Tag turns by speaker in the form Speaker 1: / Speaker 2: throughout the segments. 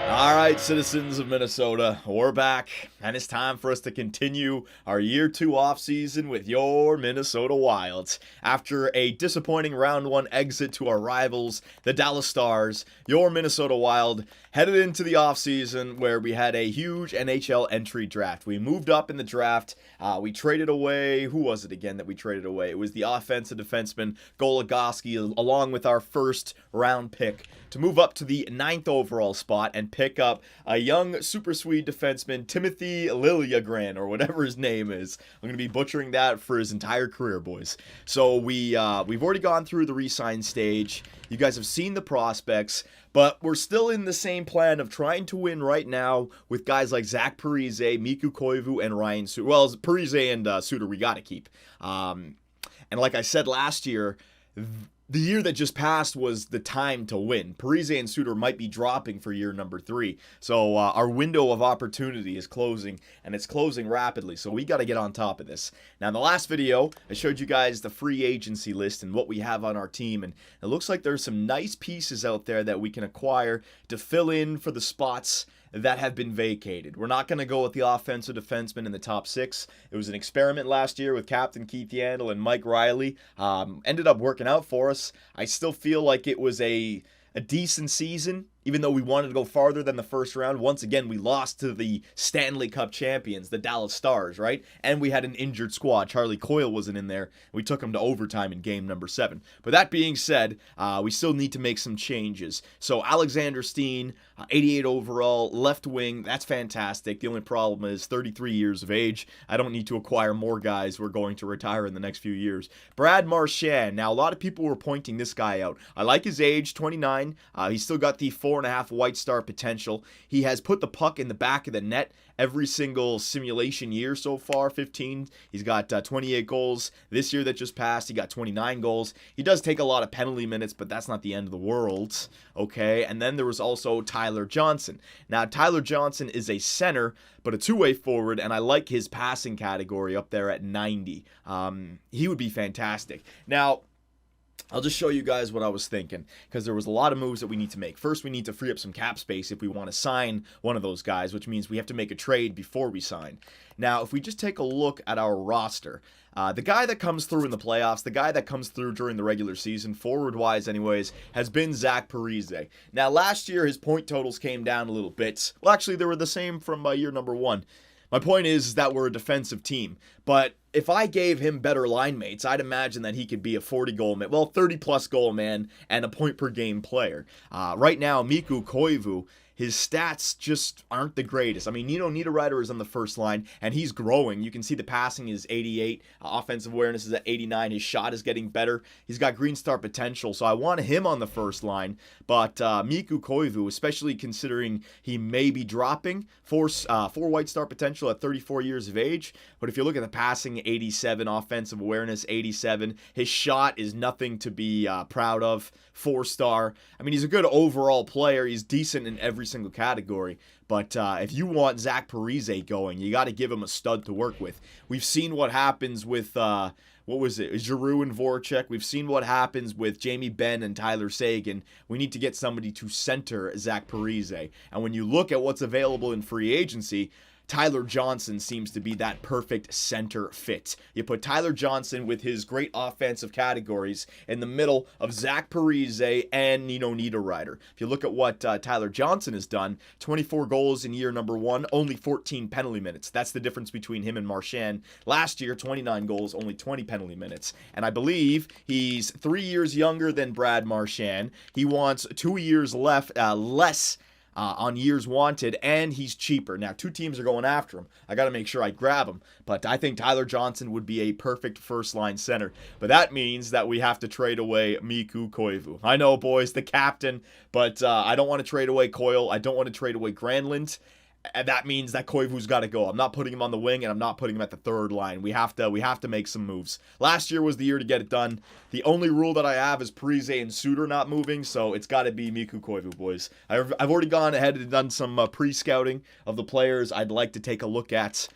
Speaker 1: All right, citizens of Minnesota, we're back, and it's time for us to continue our Year 2 offseason with your Minnesota Wilds. After a disappointing Round 1 exit to our rivals, the Dallas Stars, your Minnesota Wild headed into the offseason where we had a huge NHL entry draft. We moved up in the draft. We traded away, who was it again that we traded away? It was the offensive defenseman Goligoski, along with our first round pick, to move up to the 9th overall spot and pick up a young super Swede defenseman, Timothy Liljegren, or whatever his name is. I'm going to be butchering that for his entire career, boys. So we've already gone through the re-sign stage. You guys have seen the prospects, but we're still in the same plan of trying to win right now with guys like Zach Parise, Mikko Koivu, and Ryan Suter. Well, Parise and Suter we got to keep. And like I said last year, the year that just passed was the time to win. Parise and Suter might be dropping for year number 3. So our window of opportunity is closing, and it's closing rapidly. So we got to get on top of this. Now, in the last video, I showed you guys the free agency list and what we have on our team. And it looks like there's some nice pieces out there that we can acquire to fill in for the spots that have been vacated. We're not going to go with the offensive defenseman in the top 6. It was an experiment last year with Captain Keith Yandle and Mike Riley. Ended up working out for us. I still feel like it was a decent season, even though we wanted to go farther than the first round. Once again, we lost to the Stanley Cup champions, the Dallas Stars, right? And we had an injured squad. Charlie Coyle wasn't in there. We took him to overtime in game number 7. But that being said, we still need to make some changes. So Alexander Steen, 88 overall, left wing, that's fantastic. The only problem is 33 years of age. I don't need to acquire more guys who are going to retire in the next few years. Brad Marchand. Now, a lot of people were pointing this guy out. I like his age, 29. He's still got the 4.5 White Star potential. He has put the puck in the back of the net every single simulation year so far, 15. He's got 28 goals. This year that just passed, he got 29 goals. He does take a lot of penalty minutes, but that's not the end of the world, okay? And then there was also Tyler Johnson. Now, Tyler Johnson is a center, but a two-way forward, and I like his passing category up there at 90. He would be fantastic. Now, I'll just show you guys what I was thinking, because there was a lot of moves that we need to make. First, we need to free up some cap space if we want to sign one of those guys, which means we have to make a trade before we sign. Now, if we just take a look at our roster, the guy that comes through in the playoffs, the guy that comes through during the regular season, forward-wise anyways, has been Zach Parise. Now, last year, his point totals came down a little bit. Well, actually, they were the same from year number 1. My point is that we're a defensive team, but if I gave him better line mates, I'd imagine that he could be a 40-goal man, well, 30-plus goal man and a point-per-game player. Right now, Mikko Koivu, his stats just aren't the greatest. I mean, Nino Niederreiter is on the first line, and he's growing. You can see the passing is 88. Offensive awareness is at 89. His shot is getting better. He's got Green Star potential, so I want him on the first line. But Mikko Koivu, especially considering he may be dropping, four White Star potential at 34 years of age. But if you look at the passing, 87. Offensive awareness, 87. His shot is nothing to be proud of. 4-star. I mean, he's a good overall player. He's decent in every single category, but if you want Zach Parise going, you got to give him a stud to work with. We've seen what happens with what was it, Giroux and Voracek. We've seen what happens with Jamie Benn and Tyler Seguin. We need to get somebody to center Zach Parise, and when you look at what's available in free agency, Tyler Johnson seems to be that perfect center fit. You put Tyler Johnson with his great offensive categories in the middle of Zach Parise and Nino Niederreiter. If you look at what Tyler Johnson has done, 24 goals in year number 1, only 14 penalty minutes. That's the difference between him and Marchand. Last year, 29 goals, only 20 penalty minutes. And I believe he's 3 years younger than Brad Marchand. He wants 2 years less on years wanted, and he's cheaper. Now, 2 teams are going after him. I got to make sure I grab him, but I think Tyler Johnson would be a perfect first-line center. But that means that we have to trade away Mikko Koivu. I know, boys, the captain, but I don't want to trade away Coyle. I don't want to trade away Granlund. And that means that Koivu's got to go. I'm not putting him on the wing, and I'm not putting him at the third line. We have to make some moves. Last year was the year to get it done. The only rule that I have is Parise and Suter not moving, so it's got to be Mikko Koivu, boys. I've already gone ahead and done some pre-scouting of the players I'd like to take a look at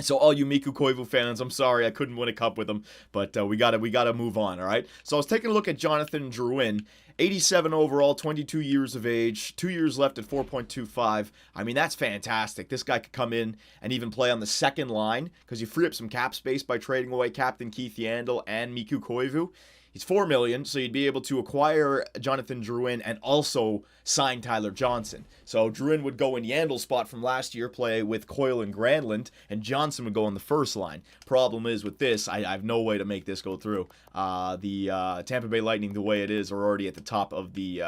Speaker 1: So all you Mikko Koivu fans, I'm sorry I couldn't win a cup with him, but we gotta move on, all right? So I was taking a look at Jonathan Drouin, 87 overall, 22 years of age, 2 years left at 4.25. I mean, that's fantastic. This guy could come in and even play on the second line because you free up some cap space by trading away Captain Keith Yandle and Mikko Koivu. He's $4 million, so you'd be able to acquire Jonathan Drouin and also sign Tyler Johnson. So Drouin would go in Yandle's spot from last year, play with Coyle and Granlund, and Johnson would go on the first line. Problem is with this, I have no way to make this go through. The Tampa Bay Lightning, the way it is, are already at the top of the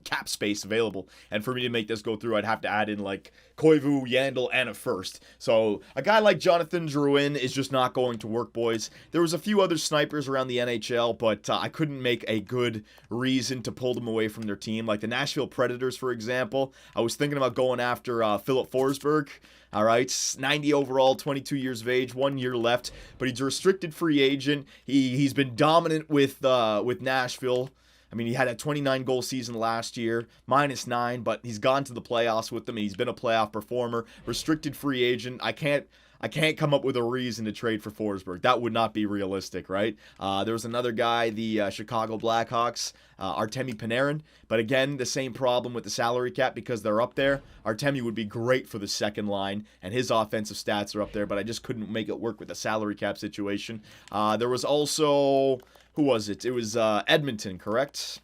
Speaker 1: cap space available, and for me to make this go through, I'd have to add in like Koivu, Yandle, and a first. So a guy like Jonathan Drouin is just not going to work, boys. There was a few other snipers around the NHL, but I couldn't make a good reason to pull them away from their team. Like the Nashville Predators, for example. I was thinking about going after Philip Forsberg. All right, 90 overall, 22 years of age, 1 year left, but he's a restricted free agent. He's been dominant with Nashville. I mean, he had a 29-goal season last year, -9, but he's gone to the playoffs with them, and he's been a playoff performer. Restricted free agent. I can't come up with a reason to trade for Forsberg. That would not be realistic, right? There was another guy, the Chicago Blackhawks, Artemi Panarin. But again, the same problem with the salary cap because they're up there. Artemi would be great for the second line, and his offensive stats are up there, but I just couldn't make it work with the salary cap situation. There was also... Who was it? It was Edmonton, correct?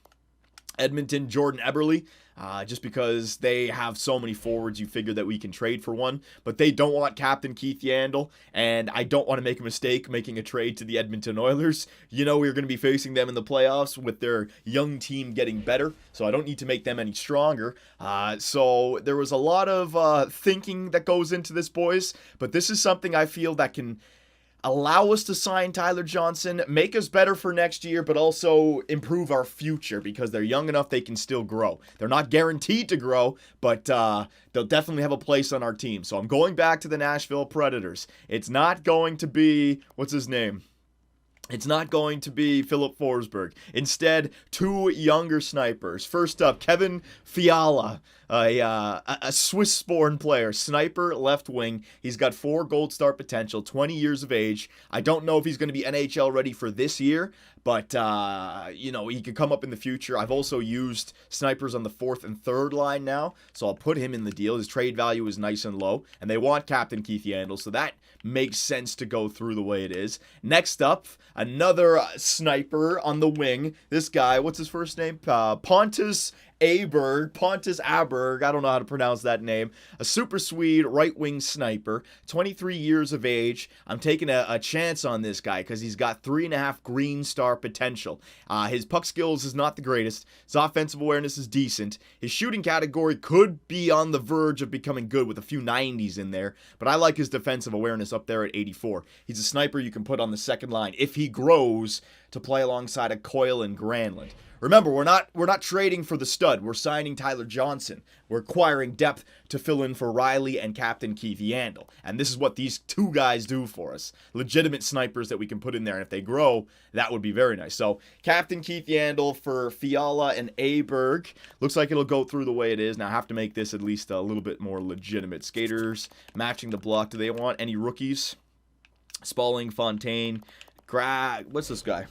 Speaker 1: Edmonton, Jordan Eberle. Just because they have so many forwards, you figure that we can trade for one. But they don't want Captain Keith Yandle, and I don't want to make a mistake making a trade to the Edmonton Oilers. You know we're going to be facing them in the playoffs with their young team getting better, so I don't need to make them any stronger. So there was a lot of thinking that goes into this, boys. But this is something I feel that can allow us to sign Tyler Johnson, make us better for next year, but also improve our future because they're young enough they can still grow. They're not guaranteed to grow, but they'll definitely have a place on our team. So I'm going back to the Nashville Predators. It's not going to be, what's his name? It's not going to be Philip Forsberg. Instead, two younger snipers. First up, Kevin Fiala, a Swiss-born player, sniper, left wing. He's got 4 gold star potential, 20 years of age. I don't know if he's going to be NHL ready for this year, but, he could come up in the future. I've also used snipers on the 4th and 3rd line now, so I'll put him in the deal. His trade value is nice and low, and they want Captain Keith Yandle, so that makes sense to go through the way it is. Next up, another sniper on the wing. This guy, what's his first name? Pontus Aberg, I don't know how to pronounce that name. A super Swede right-wing sniper, 23 years of age. I'm taking a chance on this guy because he's got 3.5 green star potential. His puck skills is not the greatest. His offensive awareness is decent. His shooting category could be on the verge of becoming good with a few 90s in there, but I like his defensive awareness up there at 84. He's a sniper you can put on the second line if he grows to play alongside a Coyle and Granlund. Remember, we're not trading for the stud. We're signing Tyler Johnson. We're acquiring depth to fill in for Riley and Captain Keith Yandle. And this is what these two guys do for us. Legitimate snipers that we can put in there. And if they grow, that would be very nice. So, Captain Keith Yandle for Fiala and Aberg. Looks like it'll go through the way it is. Now, I have to make this at least a little bit more legitimate. Skaters matching the block. Do they want any rookies? Spalling, Fontaine, what's this guy?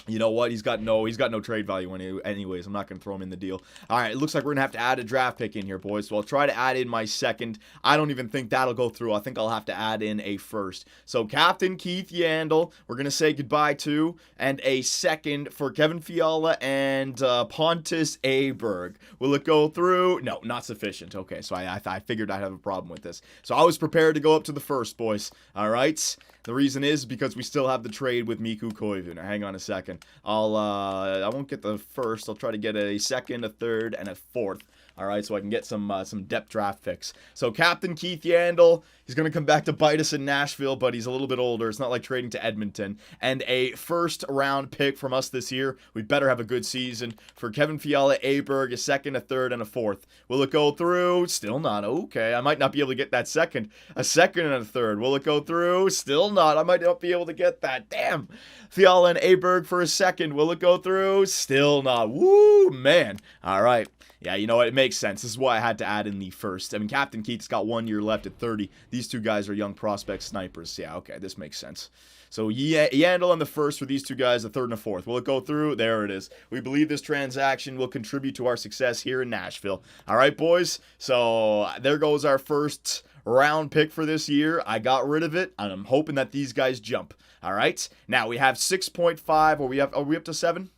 Speaker 1: You know what? He's got no trade value anyways. I'm not going to throw him in the deal. All right, it looks like we're going to have to add a draft pick in here, boys. So I'll try to add in my second. I don't even think that'll go through. I think I'll have to add in a first. So Captain Keith Yandle, we're going to say goodbye to, and a second for Kevin Fiala and Pontus Aberg. Will it go through? No, not sufficient. Okay, so I figured I'd have a problem with this. So I was prepared to go up to the first, boys. All right? The reason is because we still have the trade with Mikko Koivu. Now, hang on a second. I won't get the first. I'll try to get a second, a third, and a fourth. All right, so I can get some depth draft picks. So Captain Keith Yandle, he's going to come back to bite us in Nashville, but he's a little bit older. It's not like trading to Edmonton. And a first-round pick from us this year. We better have a good season. For Kevin Fiala, Aberg, a second, a third, and a fourth. Will it go through? Still not. Okay, I might not be able to get that second. A second and a third. Will it go through? Still not. not. I might not be able to get that. Damn. Fiala and Aberg for a second. Will it go through? Still not. Woo, man. All right. Yeah, you know what? It makes sense. This is why I had to add in the first. I mean, Captain Keith's got 1 year left at 30. These two guys are young prospect snipers. Yeah, okay, this makes sense. So Yandel on the first for these two guys, the third and the fourth. Will it go through? There it is. We believe this transaction will contribute to our success here in Nashville. All right, boys. So there goes our first round pick for this year. I got rid of it, and I'm hoping that these guys jump. All right. Now we have 6.5. Are we up to 7?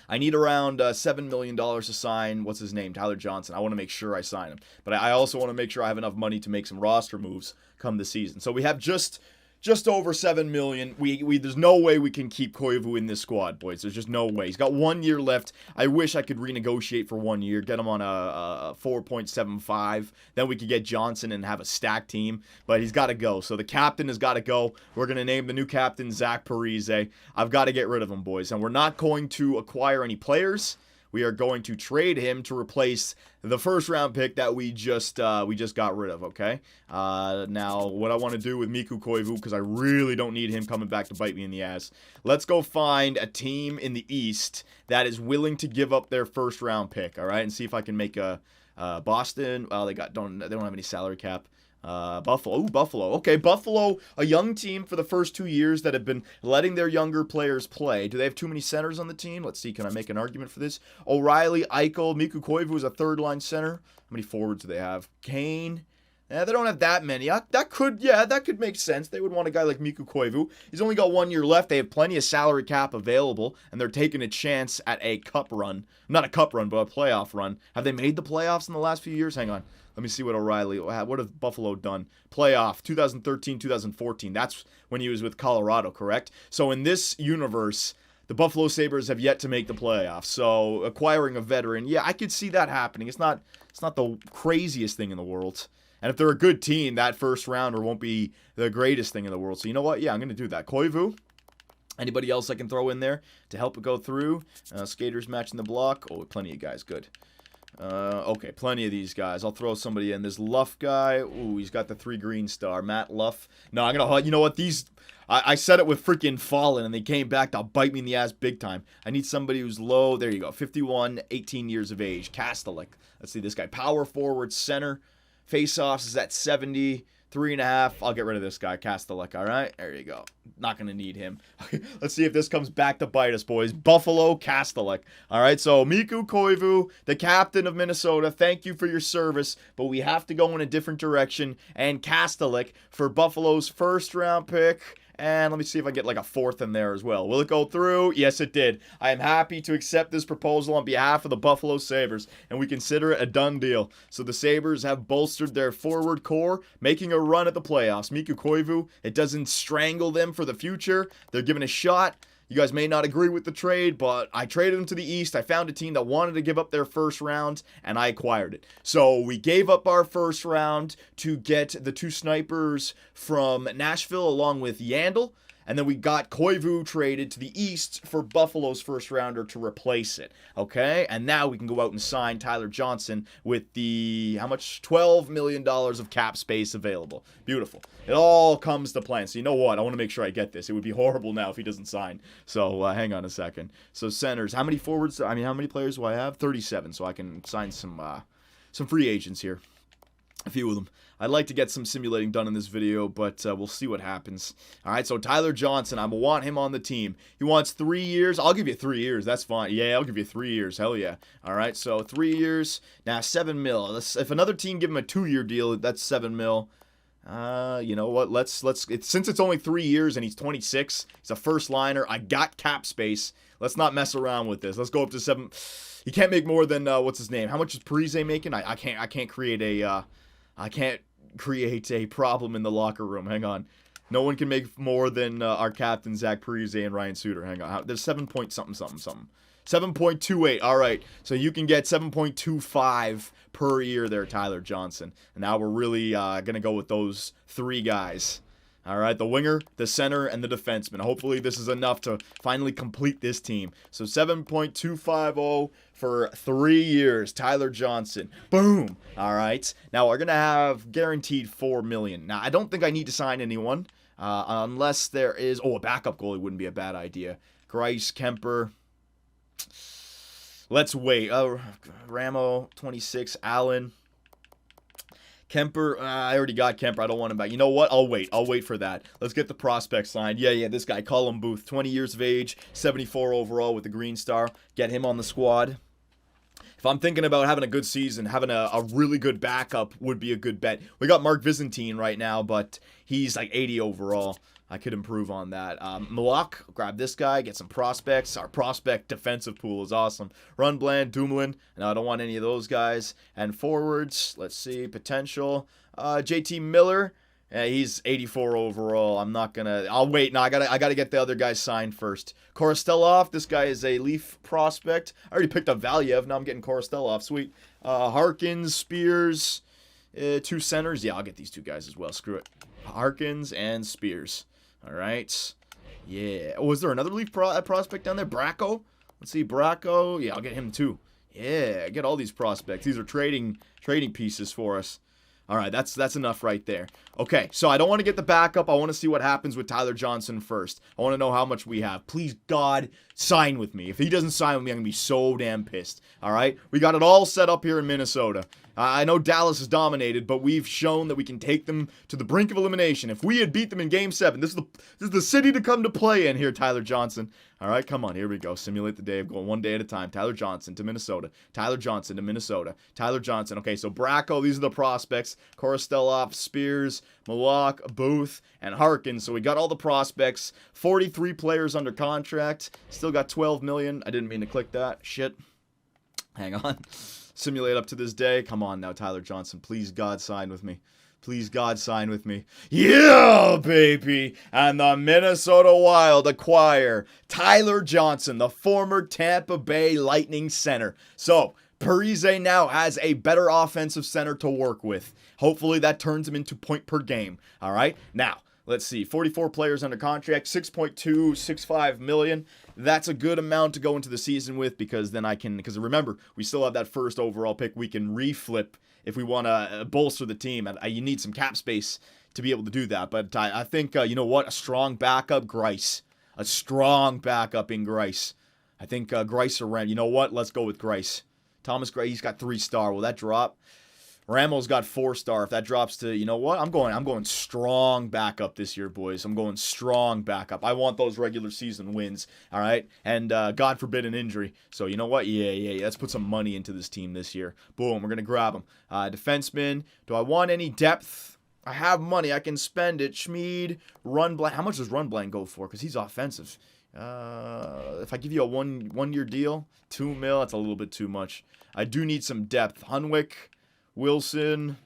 Speaker 1: I need around $7 million to sign, what's his name, Tyler Johnson. I want to make sure I sign him. But I also want to make sure I have enough money to make some roster moves come the season. So we have just over $7 million. There's no way we can keep Koivu in this squad, boys. There's just no way. He's got 1 year left. I wish I could renegotiate for 1 year, get him on a 4.75. Then we could get Johnson and have a stacked team. But he's got to go. So the captain has got to go. We're going to name the new captain Zach Parise. I've got to get rid of him, boys. And we're not going to acquire any players. We are going to trade him to replace the first round pick that we just got rid of, okay? Now, what I want to do with Mikko Koivu, because I really don't need him coming back to bite me in the ass, let's go find a team in the East that is willing to give up their first round pick, all right? And see if I can make a Boston. Well, they don't have any salary cap. Buffalo. Ooh, Buffalo. Okay, Buffalo, a young team for the first 2 years that have been letting their younger players play. Do they have too many centers on the team? Let's see. Can I make an argument for this? O'Reilly, Eichel, Mikko Koivu is a third-line center. How many forwards do they have? Kane. They don't have that many. That could make sense. They would want a guy like Mikko Koivu. He's only got 1 year left. They have plenty of salary cap available, and they're taking a chance at a cup run. Not a cup run, but a playoff run. Have they made the playoffs in the last few years? Hang on. Let me see what what have Buffalo done? Playoff, 2013, 2014. That's when he was with Colorado, correct? So in this universe, the Buffalo Sabres have yet to make the playoffs. So acquiring a veteran, yeah, I could see that happening. It's not the craziest thing in the world. And if they're a good team, that first rounder won't be the greatest thing in the world. So you know what? Yeah, I'm going to do that. Koivu. Anybody else I can throw in there to help it go through? Skaters matching the block. Oh, plenty of guys. Good. Okay, plenty of these guys. I'll throw somebody in. This Luff guy. Ooh, he's got the 3 green star. Matt Luff. No, I'm going to... You know what? I said it with freaking Fallen, and they came back to bite me in the ass big time. I need somebody who's low. There you go. 51, 18 years of age. Kastelik. Let's see this guy. Power forward, center. Face-offs is at 70. 3.5. I'll get rid of this guy, Kastelik, all right? There you go. Not going to need him. Let's see if this comes back to bite us, boys. Buffalo, Kastelik. All right, so Mikko Koivu, the captain of Minnesota, thank you for your service, but we have to go in a different direction. And Kastelik for Buffalo's first-round pick. And let me see if I get like a 4th in there as well. Will it go through? Yes, it did. I am happy to accept this proposal on behalf of the Buffalo Sabres, and we consider it a done deal. So the Sabres have bolstered their forward core, making a run at the playoffs. Mikko Koivu, it doesn't strangle them for the future. They're given a shot. You guys may not agree with the trade, but I traded him to the East. I found a team that wanted to give up their first round, and I acquired it. So we gave up our first round to get the 2 snipers from Nashville along with Yandel. And then we got Koivu traded to the East for Buffalo's first rounder to replace it. Okay? And now we can go out and sign Tyler Johnson with the, how much? $12 million of cap space available. Beautiful. It all comes to plan. So you know what? I want to make sure I get this. It would be horrible now if he doesn't sign. So hang on a second. So centers. How many forwards? I mean, how many players do I have? 37. So I can sign some free agents here. A few of them. I'd like to get some simulating done in this video, but we'll see what happens. All right, so Tyler Johnson, I want him on the team. He wants 3 years. I'll give you 3 years. That's fine. Yeah, I'll give you 3 years. Hell yeah. All right, so 3 years. Now, 7 mil. If another team give him a 2-year deal, that's 7 mil. You know what? Since it's only 3 years and he's 26, he's a first liner. I got cap space. Let's not mess around with this. Let's go up to 7. He can't make more than what's his name? How much is Parise making? I can't create a problem in the locker room. Hang on. No one can make more than our captain, Zach Parise, and Ryan Suter. Hang on. There's 7 point something. 7.28. All right. So you can get 7.25 per year there, Tyler Johnson. And now we're really going to go with those 3 guys. All right, the winger, the center, and the defenseman. Hopefully this is enough to finally complete this team. So 7.250 for 3 years. Tyler Johnson. Boom. All right. Now we're going to have guaranteed $4 million. Now, I don't think I need to sign anyone. Unless there is... Oh, a backup goalie wouldn't be a bad idea. Grice, Kemper. Let's wait. Ramo, 26. Allen. Kemper, I already got Kemper. I don't want him back. You know what? I'll wait. I'll wait for that. Let's get the prospect signed. Yeah, this guy, Colin Booth, 20 years of age, 74 overall with the Green Star. Get him on the squad. If I'm thinking about having a good season, having a really good backup would be a good bet. We got Mark Byzantine right now, but he's like 80 overall. I could improve on that. Malak, grab this guy, get some prospects. Our prospect defensive pool is awesome. Rundbland, Dumoulin, no, I don't want any of those guys. And forwards, let's see, potential. JT Miller, he's 84 overall. I'm not gonna. I'll wait. No, I gotta get the other guys signed first. Korostelov, this guy is a Leaf prospect. I already picked up Valiev. Now I'm getting Korostelov. Sweet. Harkins, Spears, 2 centers. Yeah, I'll get these 2 guys as well. Screw it. Harkins and Spears. All right. Yeah. Oh, is there another Leaf prospect down there? Bracco? Let's see. Bracco. Yeah, I'll get him too. Yeah, get all these prospects. These are trading pieces for us. All right, that's enough right there. Okay, so I don't want to get the backup. I want to see what happens with Tyler Johnson first. I want to know how much we have. Please, God, sign with me. If he doesn't sign with me, I'm going to be so damn pissed. All right? We got it all set up here in Minnesota. I know Dallas is dominated, but we've shown that we can take them to the brink of elimination. If we had beat them in Game 7, this is the city to come to play in here, Tyler Johnson. All right, come on, here we go. Simulate the day of going one day at a time. Tyler Johnson to Minnesota. Tyler Johnson to Minnesota. Tyler Johnson. Okay, so Bracco, these are the prospects. Korostelov, Spears, Malak, Booth, and Harkins. So we got all the prospects. 43 players under contract. Still got 12 million. I didn't mean to click that. Shit. Hang on. Simulate up to this day. Come on now, Tyler Johnson. Please, God, sign with me. Please, God, sign with me. Yeah, baby. And the Minnesota Wild acquire Tyler Johnson, the former Tampa Bay Lightning center. So, Parise now has a better offensive center to work with. Hopefully that turns him into point per game. All right? Now, let's see. 44 players under contract, 6.265 million. That's a good amount to go into the season with because then because remember, we still have that first overall pick. We can reflip if we want to bolster the team. And you need some cap space to be able to do that. But I think, you know what? A strong backup, Grice. A strong backup in Grice. I think Grice around. You know what? Let's go with Grice. Thomas Gray, he's got 3-star. Will that drop? Ramo's got 4-star. If that drops to, you know what? I'm going strong backup this year, boys. I'm going strong backup. I want those regular season wins, all right? And God forbid an injury. So, you know what? Yeah. Let's put some money into this team this year. Boom, we're going to grab them. Defenseman. Do I want any depth? I have money. I can spend it. Schmid, Rundblank. How much does Rundblank go for? Because he's offensive. If I give you a one-year deal, $2 million, that's a little bit too much. I do need some depth. Hunwick. Wilson.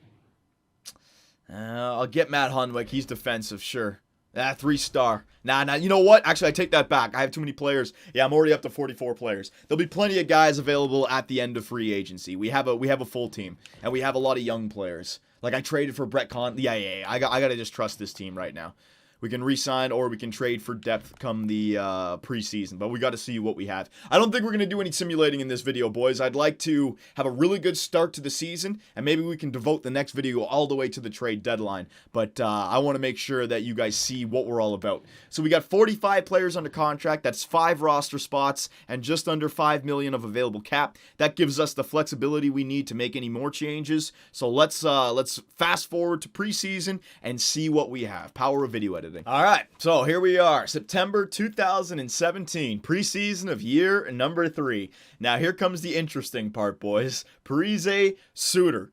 Speaker 1: I'll get Matt Hunwick. He's defensive, sure. 3-star. Nah, you know what? Actually, I take that back. I have too many players. Yeah, I'm already up to 44 players. There'll be plenty of guys available at the end of free agency. We have a full team, and we have a lot of young players. Like, I traded for Brett Conn. Yeah. I got to just trust this team right now. We can re-sign or we can trade for depth come the preseason, but we got to see what we have. I don't think we're going to do any simulating in this video, boys. I'd like to have a really good start to the season, and maybe we can devote the next video all the way to the trade deadline, but I want to make sure that you guys see what we're all about. So we got 45 players under contract. That's 5 roster spots and just under $5 million of available cap. That gives us the flexibility we need to make any more changes. So let's fast forward to preseason and see what we have. Power of video editing. All right, so here we are, September 2017, preseason of year number 3. Now here comes the interesting part, boys. Parise, Suter.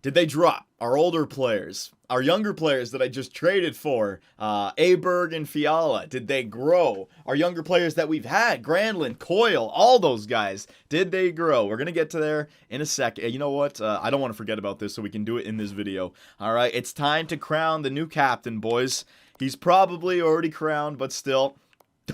Speaker 1: Did they drop? Our older players, our younger players that I just traded for, Aberg and Fiala, did they grow? Our younger players that we've had, Granlund, Coyle, all those guys, did they grow? We're going to get to there in a second. You know what? I don't want to forget about this, so we can do it in this video. All right, it's time to crown the new captain, boys. He's probably already crowned, but still.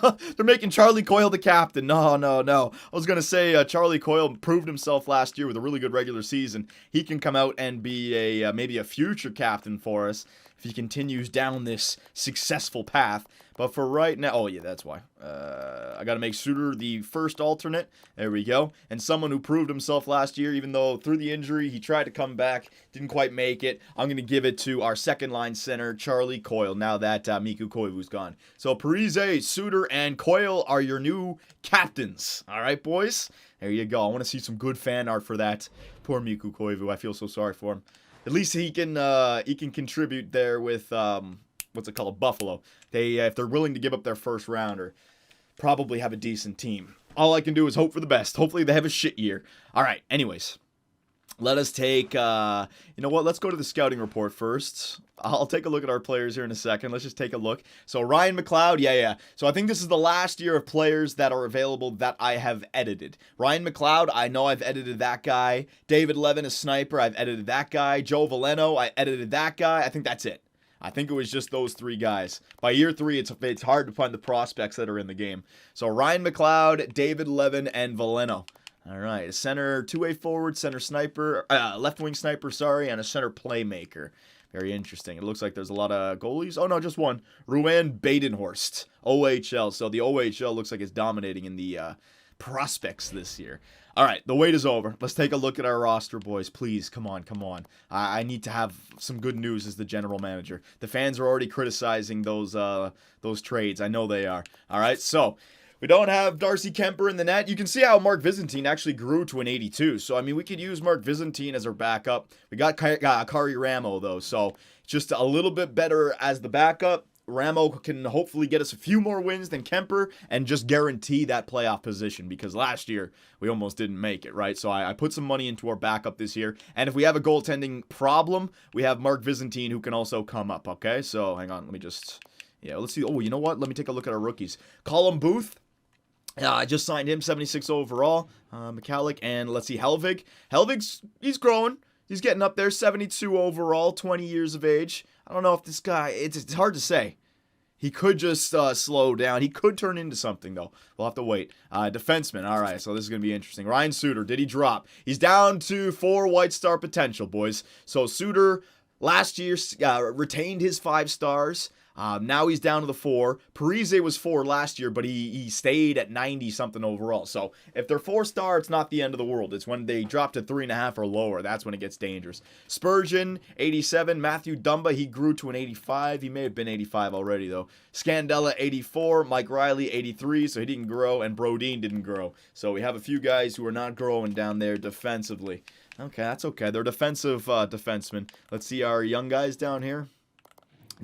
Speaker 1: They're making Charlie Coyle the captain. No. I was going to say Charlie Coyle proved himself last year with a really good regular season. He can come out and be maybe a future captain for us if he continues down this successful path. But for right now, oh yeah, that's why. I got to make Suter the first alternate. There we go. And someone who proved himself last year, even though through the injury he tried to come back, didn't quite make it. I'm going to give it to our second line center, Charlie Coyle, now that Mikko Koivu's gone. So Parise, Suter, and Coyle are your new captains. All right, boys? There you go. I want to see some good fan art for that. Poor Mikko Koivu. I feel so sorry for him. At least he can contribute there with what's it called, Buffalo. They if they're willing to give up their first rounder, probably have a decent team. All I can do is hope for the best. Hopefully they have a shit year. All right. Anyways, let us take. You know what? Let's go to the scouting report first. I'll take a look at our players here in a second. Let's just take a look. So Ryan McLeod, yeah. So I think this is the last year of players that are available that I have edited. Ryan McLeod, I know I've edited that guy. David Levin, a sniper, I've edited that guy. Joe Veleno, I edited that guy. I think that's it. I think it was just those three guys. By year 3, it's hard to find the prospects that are in the game. So Ryan McLeod, David Levin, and Veleno. All right, a center, two-way forward, center sniper, left wing sniper, and a center playmaker. Very interesting. It looks like there's a lot of goalies. Oh, no, just one. Ruan Badenhorst, OHL. So the OHL looks like it's dominating in the prospects this year. All right, the wait is over. Let's take a look at our roster, boys. Please, come on. I need to have some good news as the general manager. The fans are already criticizing those trades. I know they are. All right, so we don't have Darcy Kemper in the net. You can see how Mark Byzantine actually grew to an 82. So, I mean, we could use Mark Byzantine as our backup. We got Kari Ramo, though, so just a little bit better as the backup. Ramo can hopefully get us a few more wins than Kemper and just guarantee that playoff position because last year we almost didn't make it, right? So I put some money into our backup this year. And if we have a goaltending problem, we have Mark Byzantine who can also come up, okay? So hang on, let me just, let's see. Oh, you know what? Let me take a look at our rookies. Colin Booth. I just signed him, 76 overall. McCallick, and let's see, Helvig. Helvig's, he's growing. He's getting up there, 72 overall, 20 years of age. I don't know if this guy, it's hard to say. He could just slow down. He could turn into something, though. We'll have to wait. Defenseman. All right, so this is going to be interesting. Ryan Suter, did he drop? He's down to 4 White Star potential, boys. So Suter last year retained his 5 stars. Now he's down to the 4. Parise was 4 last year, but he stayed at 90-something overall. So if they're 4-star, it's not the end of the world. It's when they drop to 3.5 or lower. That's when it gets dangerous. Spurgeon, 87. Matthew Dumba, he grew to an 85. He may have been 85 already, though. Scandella, 84. Mike Riley, 83, so he didn't grow. And Brodeen didn't grow. So we have a few guys who are not growing down there defensively. Okay, that's okay. They're defensive defensemen. Let's see our young guys down here.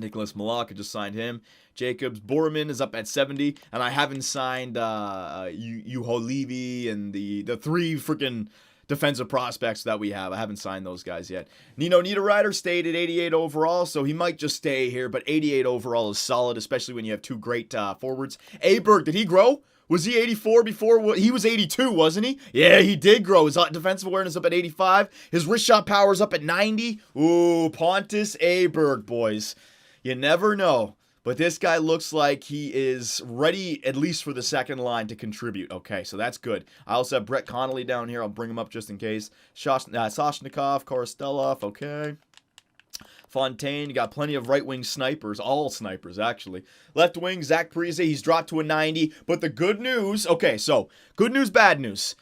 Speaker 1: Nicholas Malak, I just signed him. Jacobs Borman is up at 70, and I haven't signed Juho Levy and the 3 freaking defensive prospects that we have. I haven't signed those guys yet. Nino Niederreiter stayed at 88 overall, so he might just stay here, but 88 overall is solid, especially when you have 2 great forwards. Aberg, did he grow? Was he 84 before? He was 82, wasn't he? Yeah, he did grow. His defensive awareness up at 85. His wrist shot power's up at 90. Ooh, Pontus Aberg, boys. You never know, but this guy looks like he is ready, at least for the second line, to contribute. Okay, so that's good. I also have Brett Connolly down here. I'll bring him up just in case. Soshnikov, Korostelov, okay. Fontaine, you got plenty of right-wing snipers, all snipers, actually. Left wing, Zach Parise, he's dropped to a 90, but the good news, okay, so good news, bad news.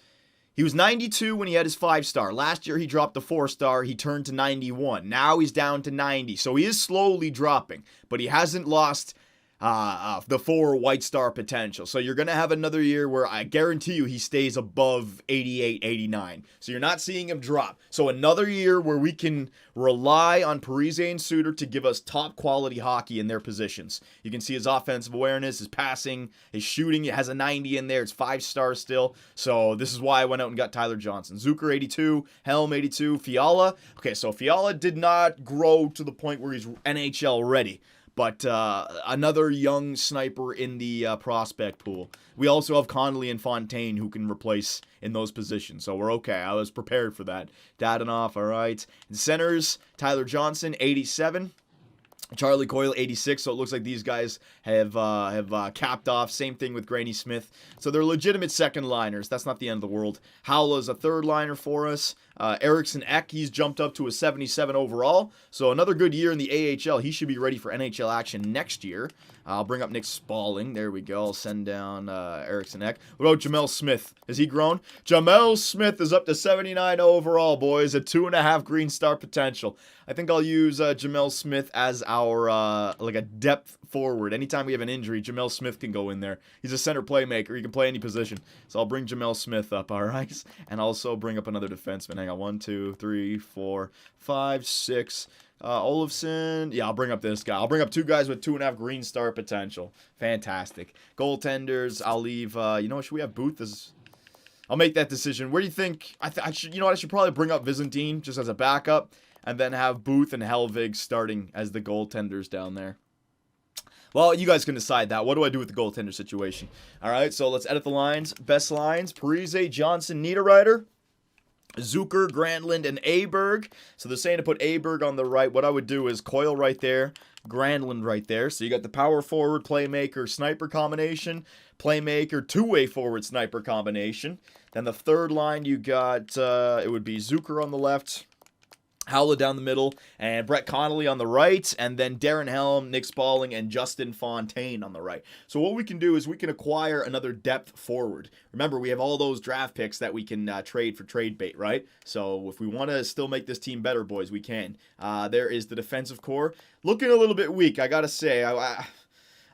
Speaker 1: He was 92 when he had his 5-star. Last year, he dropped the 4-star. He turned to 91. Now he's down to 90. So he is slowly dropping, but he hasn't lost the 4 White Star potential. So you're going to have another year where I guarantee you he stays above 88, 89. So you're not seeing him drop. So another year where we can rely on Parise and Suter to give us top quality hockey in their positions. You can see his offensive awareness, his passing, his shooting. It has a 90 in there. It's 5-star still. So this is why I went out and got Tyler Johnson. Zucker 82, Helm 82, Fiala. Okay, so Fiala did not grow to the point where he's NHL ready. But another young sniper in the prospect pool. We also have Connolly and Fontaine who can replace in those positions. So we're okay. I was prepared for that. Dadanoff, all right. And centers, Tyler Johnson, 87. Charlie Coyle, 86. So it looks like these guys have capped off. Same thing with Granny Smith. So they're legitimate second liners. That's not the end of the world. Howla's a third liner for us. Eriksson Ek, he's jumped up to a 77 overall. So another good year in the AHL. He should be ready for NHL action next year. I'll bring up Nick Spaulding. There we go. I'll send down Eriksson Ek. What about Jamel Smith? Has he grown? Jamel Smith is up to 79 overall, boys. A 2.5 green star potential. I think I'll use Jamel Smith as our, like a depth forward. Anytime we have an injury, Jamel Smith can go in there. He's a center playmaker. He can play any position. So I'll bring Jamel Smith up, all right? And also bring up another defenseman. Hang on. 1, 2, 3, 4, 5, 6. Olofsson. Yeah, I'll bring up this guy. I'll bring up 2 guys with 2.5 green star potential. Fantastic. Goaltenders, I'll leave, you know what, should we have Booth as... I'll make that decision. Where do you think... I should, you know what, I should probably bring up Byzantine just as a backup, and then have Booth and Helvig starting as the goaltenders down there. Well, you guys can decide that. What do I do with the goaltender situation? All right, so let's edit the lines. Best lines, Parise, Johnson, Niederreiter, Zucker, Granlund, and Aberg. So they're saying to put Aberg on the right. What I would do is Coyle right there, Granlund right there. So you got the power forward, playmaker, sniper combination, playmaker, two-way forward sniper combination. Then the third line, you got, it would be Zucker on the left, Howla down the middle, and Brett Connolly on the right, and then Darren Helm, Nick Spaulding, and Justin Fontaine on the right. So what we can do is we can acquire another depth forward. Remember, we have all those draft picks that we can trade for trade bait, right? So if we want to still make this team better, boys, we can. There is the defensive core. Looking a little bit weak, I gotta say.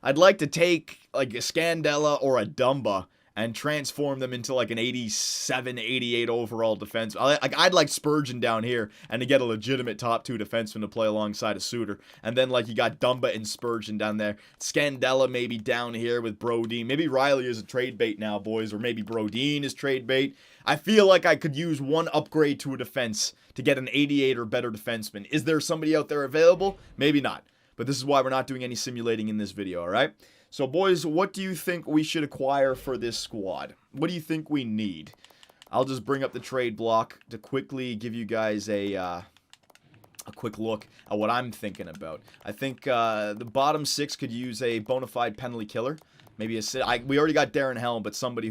Speaker 1: I'd like to take like a Scandella or a Dumba and transform them into like an 87, 88 overall defense. I'd like Spurgeon down here and to get a legitimate top 2 defenseman to play alongside a Suter. And then like you got Dumba and Spurgeon down there. Scandella maybe down here with Brodeen. Maybe Riley is a trade bait now, boys, or maybe Brodeen is trade bait. I feel like I could use one upgrade to a defense to get an 88 or better defenseman. Is there somebody out there available? Maybe not. But this is why we're not doing any simulating in this video, all right? So, boys, what do you think we should acquire for this squad? What do you think we need? I'll just bring up the trade block to quickly give you guys a quick look at what I'm thinking about. I think the bottom 6 could use a bona fide penalty killer. Maybe we already got Darren Helm, but somebody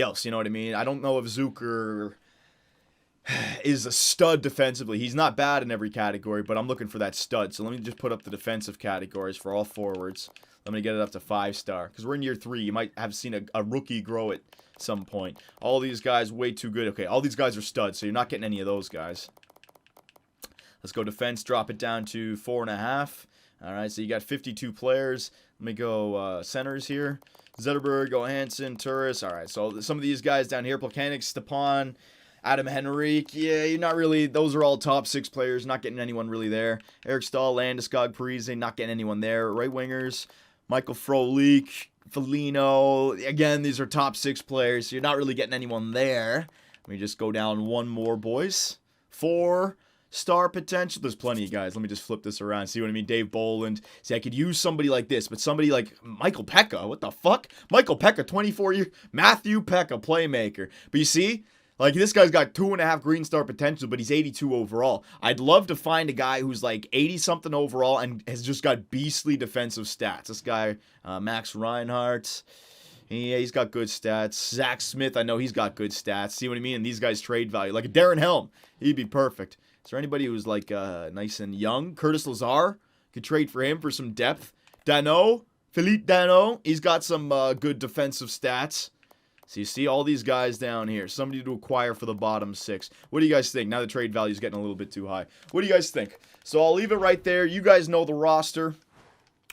Speaker 1: else, you know what I mean? I don't know if Zucker is a stud defensively. He's not bad in every category, but I'm looking for that stud. So let me just put up the defensive categories for all forwards. I'm going to get it up to 5-star. Because we're in year 3. You might have seen a rookie grow at some point. All these guys way too good. Okay, all these guys are studs, so you're not getting any of those guys. Let's go defense. Drop it down to 4.5. All right, so you got 52 players. Let me go centers here. Zetterberg, Johansson, Turris. All right, so some of these guys down here. Plekanec, Stepan, Adam Henrique, yeah, you're not really, those are all top 6 players, not getting anyone really there. Eric Stahl, Landeskog, Parise, not getting anyone there. Right wingers, Michael Frolik, Foligno, again, these are top 6 players, so you're not really getting anyone there. Let me just go down one more, boys. 4-star potential. There's plenty of guys. Let me just flip this around. See what I mean? Dave Boland. See, I could use somebody like this, but somebody like Michael Pekka. What the fuck? Michael Pekka, 24 years. Matthew Pekka, playmaker. But you see, like, this guy's got 2.5 green star potential, but he's 82 overall. I'd love to find a guy who's like 80-something overall and has just got beastly defensive stats. This guy, Max Reinhardt, yeah, he's got good stats. Zach Smith, I know he's got good stats. See what I mean? And these guys trade value. Like a Darren Helm, he'd be perfect. Is there anybody who's like nice and young? Curtis Lazar, could trade for him for some depth. Dano, Philippe Dano, he's got some good defensive stats. So you see all these guys down here. Somebody to acquire for the bottom 6. What do you guys think? Now the trade value is getting a little bit too high. What do you guys think? So I'll leave it right there. You guys know the roster.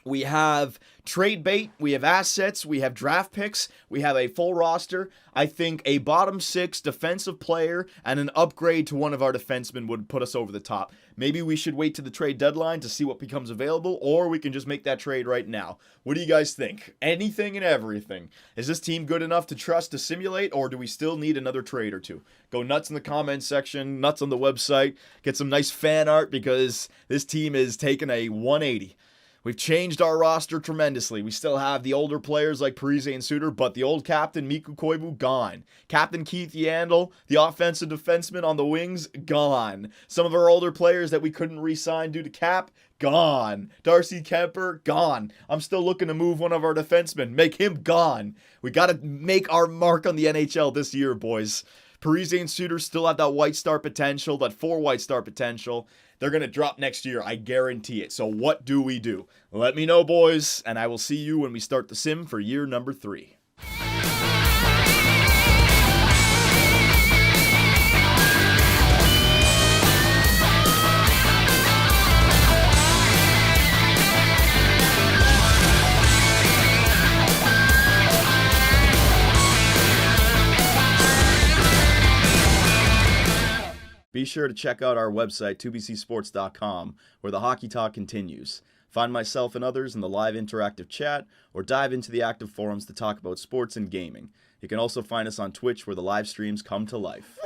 Speaker 1: We have trade bait, we have assets, we have draft picks, we have a full roster. I think a bottom 6 defensive player and an upgrade to one of our defensemen would put us over the top. Maybe we should wait to the trade deadline to see what becomes available, or we can just make that trade right now. What do you guys think? Anything and everything. Is this team good enough to trust to simulate, or do we still need another trade or two? Go nuts in the comments section, nuts on the website, get some nice fan art because this team is taking a 180. We've changed our roster tremendously. We still have the older players like Parise and Suter, but the old captain, Mikko Koivu, gone. Captain Keith Yandel, the offensive defenseman on the wings, gone. Some of our older players that we couldn't re-sign due to cap, gone. Darcy Kemper, gone. I'm still looking to move one of our defensemen. Make him gone. We got to make our mark on the NHL this year, boys. Parise and Suter still have that White Star potential, that 4 White Star potential. They're going to drop next year, I guarantee it. So what do we do? Let me know, boys, and I will see you when we start the sim for year number 3. Be sure to check out our website, 2bcsports.com, where the hockey talk continues. Find myself and others in the live interactive chat, or dive into the active forums to talk about sports and gaming. You can also find us on Twitch, where the live streams come to life.